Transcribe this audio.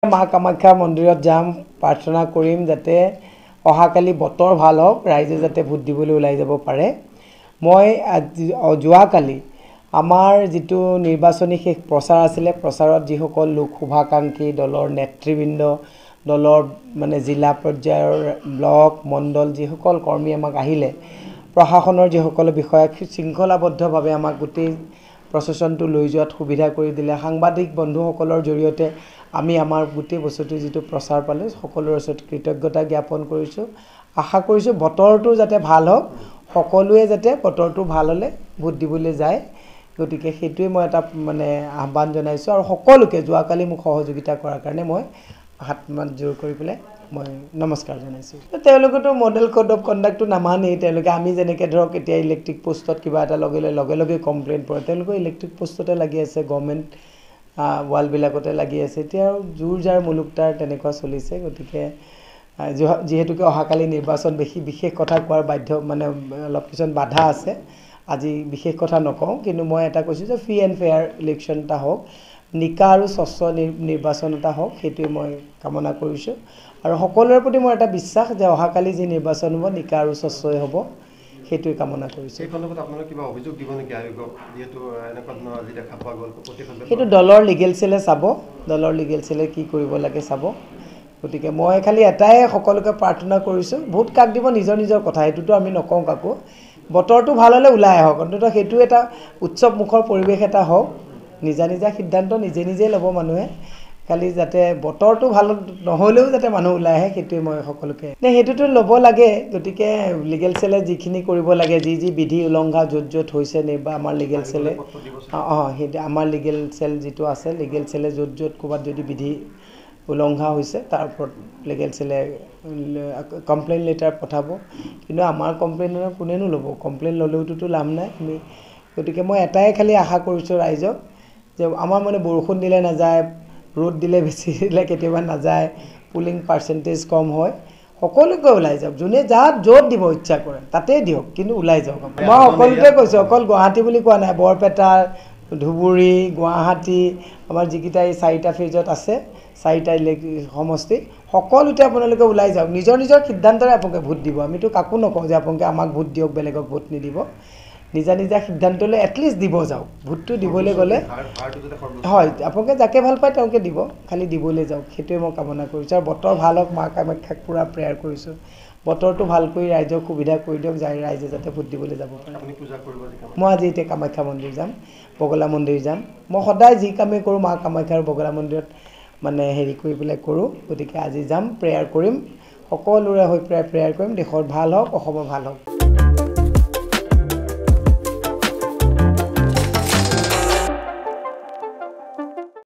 মা কামাখ্যা মন্দিৰত যাম প্ৰাৰ্থনা কৰিম যাতে অহাকালি বতৰ ভাল হওক ৰাইজে যাতে ভোট দিবলৈ ওলাই যাব পাৰে মই যোৱাকালি আমাৰ যেটো নিৰ্বাচনী শেষ প্ৰচাৰ আছিল প্ৰচাৰত যিসকল লোক শুভাকাংক্ষী দলৰ নেতৃবৃন্দ দলৰ মানে জিলা পৰ্যায়ৰ ব্লক মণ্ডল যিসকল কৰ্মী আমাক আহিলে প্ৰশাসনৰ যিসকল বিষয়া শৃংখলাবদ্ধভাৱে আমাক গোটেই প্ৰচেছনটো লৈ যোৱাত সুবিধা কৰি দিলে সাংবাদিক বন্ধুসকলৰ জৰিয়তে আমি আমাৰ গোটেই বস্তুটো যেটো প্ৰচাৰ পালে সকলোৰ ওচৰত কৃতজ্ঞতা জ্ঞাপন কৰিছো আশা কৰিছো বতৰটো যাতে ভাল হওক সকলোৱে যাতে বতৰটো ভাল হলে ভোট দিবলৈ যায় গতিকে হেতুৱে মই এটা মানে আহ্বান জনাইছো আৰু সকলোকে যোৱাকালি মোক সহযোগিতা কৰাৰ কাৰণে মই হাতমান জোৰ কৰি পেলাই মই নমস্কাৰ জনাইছো তেওঁলোকতো মডেল কোড অফ কন্ডাক্টটো নামানে তেওঁলোকে আমি যেনেকৈ ধৰক এতিয়া ইলেক্ট্ৰিক পোষ্টত কিবা এটা লগে কমপ্লেইন পৰে তেওঁলোকে ইলেক্ট্ৰিক পোষ্টতে লাগি আছে গভৰ্নমেন্ট ওয়াল বিলাকতে লাগি আছে এতিয়া জোৰ জাৰ মুলুকটাৰ তেনেকুৱা চলিছে গতিকে যেহেতুকে অহাকালি নিৰ্বাচন বিশেষ কথা কোৱাৰ বাধ্য মানে অলপ কিছু বাধা আছে আজি বিশেষ কথা নকওঁ কিন্তু মই এটা কৈছো যে ফ্ৰী এণ্ড ফেয়াৰ ইলেকশ্যন এটা হোক নিকা আৰু স্বচ্ছ নিৰ্বাচন এটা হোক হেতুৱে মই কামনা কৰিছো আৰু সকলোৰে প্ৰতি মোৰ এটা বিশ্বাস যে অহাকালি যি নিৰ্বাচন হ'ব নিকা আৰু স্বচ্ছই হ'ব হেতুৱে কামনা কৰিছো এই কলকত আপোনাৰ কিবা অভিযোগ দিব নেকি আয়োগক যেহেতু এনেকুৱা ধৰণৰ আজি দেখা পোৱা গ'ল প্ৰতিখন হেতু দলৰ লিগেল সেলে চাব দলৰ লিগেল সেলে কি কৰিব লাগে চাব গতিকে মই খালি এটাই সকলোকে প্ৰাৰ্থনা কৰিছো ভোট কাক দিব নিজৰ নিজৰ কথা হেতুটো আমি নকওঁ কাকো বতৰটো ভাল হলে ওলাই আহক অন্তত হেতু এটা উৎসৱ মুখৰ পৰিবেশ এটা হওক নিজা সিদ্ধান্ত নিজে ল'ব মানুহে খালি যাতে বতৰটো ভাল নহলেও যাতে মানুহ ওলাই আহে হেতুৱে মই সকলোকে হেতুটো ল'ব লাগে গতিকে লিগেল সেলে যিখিনি কৰিব লাগে যি বিধি উলংঘা য'ত হৈছে নেবা আমাৰ লিগেল সেলে আমাৰ লিগেল সেল যেটো আছে লিগেল সেলে য'ত কোবাত যদি বিধি উলংঘা হৈছে তাৰ ওপৰত লিগেল সেলে কমপ্লেইন লেটাৰ পঠাব কিন্তু আমাৰ কমপ্লেইনৰ কোনেনো ল'ব কমপ্লেইন ললেওটো লাভ নাই আমি গতিকে মই এটাই খালি আশা কৰিছো ৰাইজক যে আমাৰ মানে বৰষুণ দিলে না যায় ৰ'দ দিলে বেছি দিলে কেতিয়াবা না যায় পুলিং পাৰ্চেন্টেজ কম হয় সকলোকে ওলাই যাওক যোনে য'ত দিব ইচ্ছা কৰে তাতে দিওক কিন্তু ওলাই যাওক মই সকলোকে কৈছো অকল গুৱাহাটী বুলি কোৱা নাই বৰপেটা ধুবুৰী গুৱাহাটী আমাৰ যিকিটা এই 4টা ফেজত আছে 4টা সমষ্টি সকলোতে আপোনালোকে ওলাই যাওক নিজৰ সিদ্ধান্তৰে আপোনালোকে ভোট দিব আমিতো কাকো নকওঁ যে আপোনালোকে আমাক ভোট দিয়ক বেলেগক ভোট নিদিব নিজা সিদ্ধান্ত লৈ এটলিষ্ট দিব যাওক ভোটটো দিবলৈ গলে হয় আপোনালোকে যাকে ভাল পায় তেওঁকে দিব খালি দিবলৈ যাওক হেতুৱে মই কামনা কৰিছো আৰু বতৰ ভাল হওক মা কামাখ্যাক পুৰা প্ৰেয়াৰ কৰিছো বতৰটো ভাল কৰি ৰাইজক সুবিধা কৰি দিয়ক ৰাইজে যাতে ভোট দিবলৈ যাব পাৰে আপুনি পূজা কৰিব মই আজি এতিয়া কামাখ্যা মন্দিৰ যাম বগলা মন্দিৰ যাম মই সদায় যি কামে কৰো মা কামাখ্যা আৰু বগলা মন্দিৰত মানে হেৰি কৰি পেলাই কৰো গতিকে আজি যাম প্ৰেয়াৰ কৰিম সকলোৰে হৈ প্ৰেয়াৰ কৰিম দেশৰ ভাল হওক অসমৰ ভাল হওক